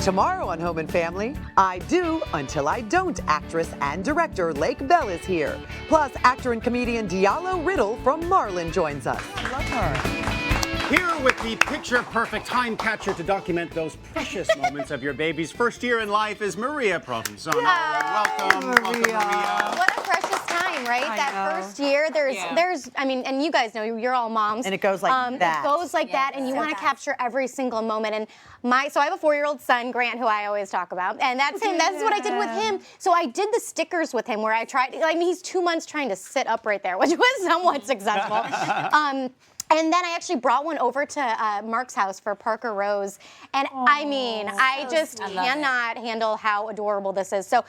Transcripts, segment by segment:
Tomorrow on Home and Family, I do until I don't actress and director Lake Bell is here. Plus, actor and comedian Diallo Riddle from Marlin joins us. I love her. Here with the picture-perfect time capture to document those precious moments of your baby's first year in life is Maria Provenzano. Welcome, Maria. What a precious time, right? That first year, there's, I mean, and you guys know, you're all moms. And it goes like that. It goes like that, and you want to capture every single moment. And so I have a 4-year-old son, Grant, who I always talk about, and that's him. That's what I did with him. So I did the stickers with him, where I tried. I mean, he's 2 months trying to sit up right there, which was somewhat successful. And then I actually brought one over to Mark's house for Parker Rose. And I mean, I just cannot handle how adorable this is. So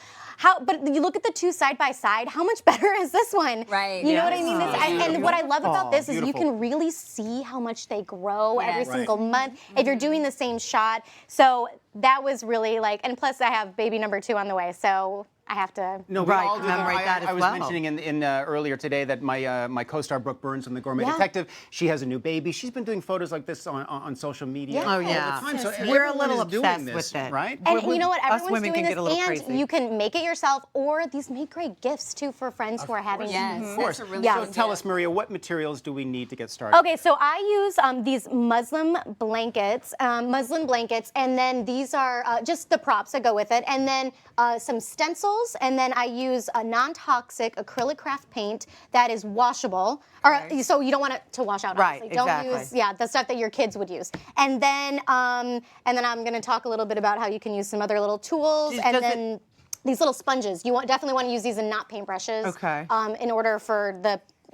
but you look at the two side by side, how much better is this one? Right. You know what I mean? And what I love about this is beautiful. you can really see how much they grow every single month if you're doing the same shot. So that was really like, and plus I have baby number 2 on the way. So I have to. No, we all do that. I was mentioning in earlier today that my co-star Brooke Burns from The Gourmet Detective, she has a new baby. She's been doing photos like this on social media all the time. So we're a little doing obsessed this, with it, right? And you know what? Everyone's women doing can get a little this, crazy. and you can make it yourself, or these make great gifts too for friends who are having. Of course. Yeah. So tell us, Maria, what materials do we need to get started? Okay, so I use these muslin blankets, and then these are just the props that go with it, and then some stencils, and then I use a non-toxic acrylic craft paint that is washable, so you don't want it to wash out. Right, obviously. Don't use the stuff that your kids would use. And then I'm going to talk a little bit about how you can use some other little tools, and then these little sponges. You definitely want to use these and not paintbrushes. Okay. In order for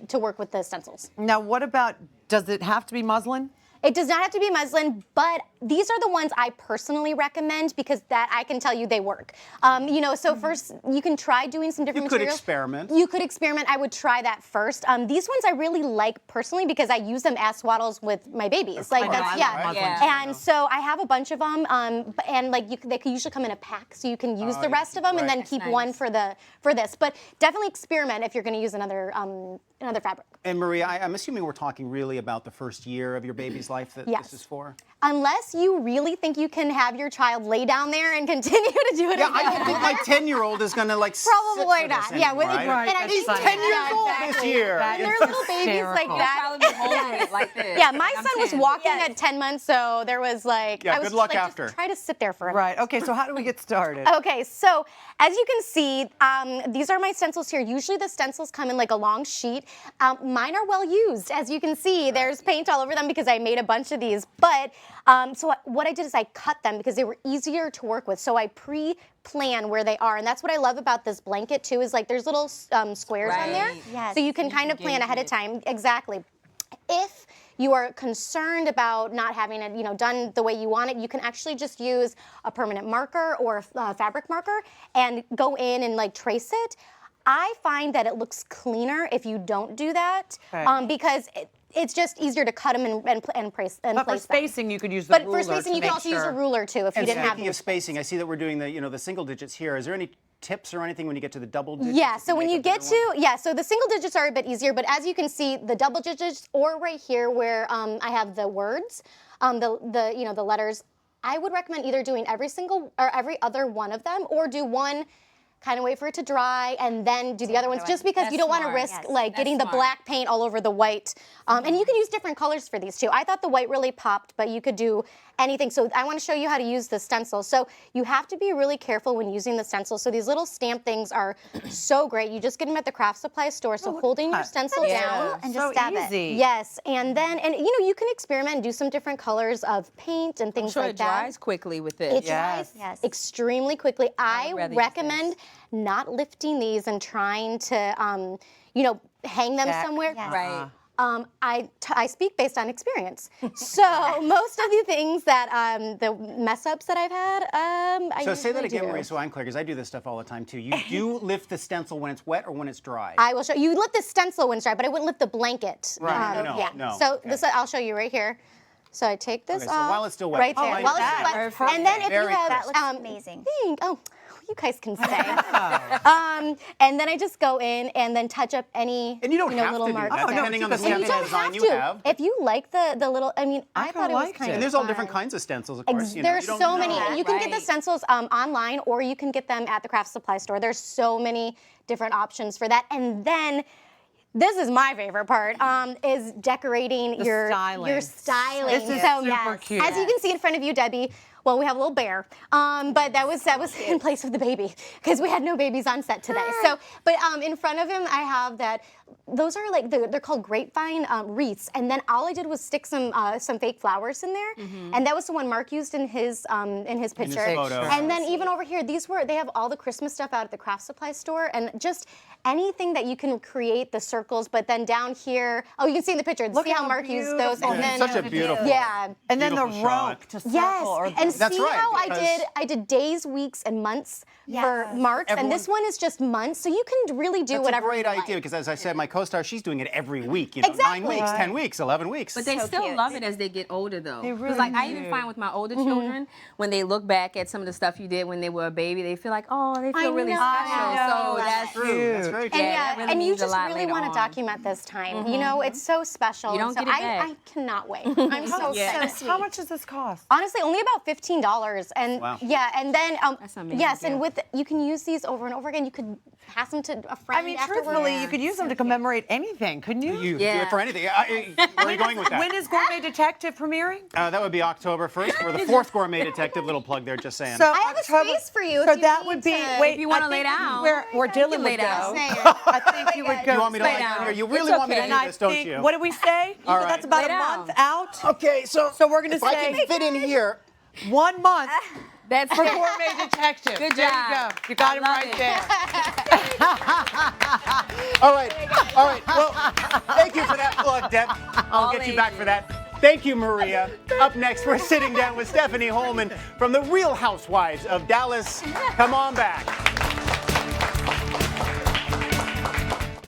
to work with the stencils. Now, what about? Does it have to be muslin? It does not have to be muslin, but these are the ones I personally recommend because that I can tell you they work. So first you can try doing some different materials. You You could experiment. I would try that first. These ones I really like personally because I use them as swaddles with my babies. And so I have a bunch of them, and they can usually come in a pack, so you can use the rest of them and then keep one for this. But definitely experiment if you're going to use another fabric. And Maria, I'm assuming we're talking really about the first year of your baby's life that this is for? Unless you really think you can have your child lay down there and continue to do it. Yeah, I don't think my 10-year-old is going to Probably not. Yeah, and he's 10 years old this year. And they're little babies like that. Yeah, my son was walking at 10 months, so there was I was good luck after. Just try to sit there for a minute. Right. Okay. So how do we get started? Okay. So as you can see, these are my stencils here. Usually the stencils come in like a long sheet. Mine are well used. As you can see, there's paint all over them because I made a bunch of these. But so what I did is I cut them because they were easier to work with. So I pre-plan where they are. And that's what I love about this blanket too is there's little squares on there. Yes. So you can kind of plan ahead of time. Exactly. If you are concerned about not having it, done the way you want it, you can actually just use a permanent marker or a fabric marker and go in and trace it. I find that it looks cleaner if you don't do that because it's just easier to cut them and place them. But for spacing, you could use the ruler. But for spacing, you can also use a ruler too if you didn't have. Speaking of spacing, I see that we're doing the single digits here. Is there any tips or anything when you get to the double digits? Yeah, so when you get to, so the single digits are a bit easier, but as you can see, the double digits or right here where I have the words, the letters, I would recommend either doing every other one of them or do one, kind of wait for it to dry and then do the other ones just because you don't want to risk getting the black paint all over the white. And you can use different colors for these too. I thought the white really popped, but you could do anything. So I want to show you how to use the stencil. So you have to be really careful when using the stencil. So these little stamp things are so great. You just get them at the craft supply store. So holding your stencil down and just stab it. Yes, and then you can experiment and do some different colors of paint and things like that. It dries quickly with it. It dries extremely quickly. I recommend not lifting these and trying to, hang them somewhere. Yes. Right. I speak based on experience. So most of the things that, the mess ups that I've had, So say that again, Maria, so I'm clear, because I do this stuff all the time too. You do lift the stencil when it's wet or when it's dry? I will show you. Lift the stencil when it's dry, but I wouldn't lift the blanket. Right. No. So this I'll show you right here. So I take this so off. while it's still wet. Right there. While it's still wet. And then if you have, that looks amazing. you guys can stay. And then I just go in and then touch up any And you don't have little to do marks. that, there. depending on the And you don't design have you to. have. If you like the little, I mean, I thought it was liked kind it. of And there's all fun. different kinds of stencils, of course. There's you don't so know. many. You can get the Right. stencils online, or you can get them at the craft supply store. There's so many different options for that. And then this is my favorite part, is decorating your styling. your styling. This is so super cute. As you can see in front of you, Debbie, well, we have a little bear, but that was in place of the baby because we had no babies on set today. So, but in front of him, I have that. Those are like they're called grapevine wreaths, and then all I did was stick some fake flowers in there, and that was the one Mark used in his picture. photo. And then even over here, they have all the Christmas stuff out at the craft supply store, and just anything that you can create the circles. But then down here, oh, you can see in the picture. Look see how how Mark used those, beautiful. and then Such a beautiful. yeah. And then the Beautiful shot. rope to circle. Yes, or and That's see right, how because- I did days, weeks, and months for marks, and this one is just months, so you can really do That's whatever a great you idea like. because, as I said, my co-star, she's doing it every week. 9 Exactly. weeks, Right. 10 weeks, 11 weeks. But they So still cute. love it as they get older, though. They Because, like, I really even do. find with my older children, when they look back at some of the stuff you did when they were a baby, they feel like, oh, they I feel really know. special. I know. So that's true. That's very true. And Yeah, that really and you means a just lot really later want to on. document this time. You know, it's so special. You don't and so get it back. I cannot wait. I'm so Yeah. so How much does this cost? Honestly, only about $15, and Wow. yeah, and then That's amazing. yes, and with you can use these over and over again. You could pass them to a friend. I mean, afterwards. truthfully, you could use them to commemorate anything, couldn't you? You do Yeah. it for anything. Where are you going with that? When is Gourmet Detective premiering? That would be October 1st. We're the 4th Gourmet Detective. Little plug there, just saying. So I have a space for you So if you that need would be. to- Wait, If you wanna I lay think this is down. Where Dylan lay would down. go. Snare. I think you would go. You want me to Lay lay down down. here? You really It's want me to okay. do And I this, don't think, you? what did we say? All right. That's about Lay a down. month out. Okay, so we're gonna if I say- can fit in here. 1 month That's for Gourmet Detective. Good There job. you go. You got him love right it. there. All right. All right. Well, thank you for that plug, Deb. I'll get you back for that. Thank you, Maria. Up next, we're sitting down with Stephanie Holman from the Real Housewives of Dallas. Come on back.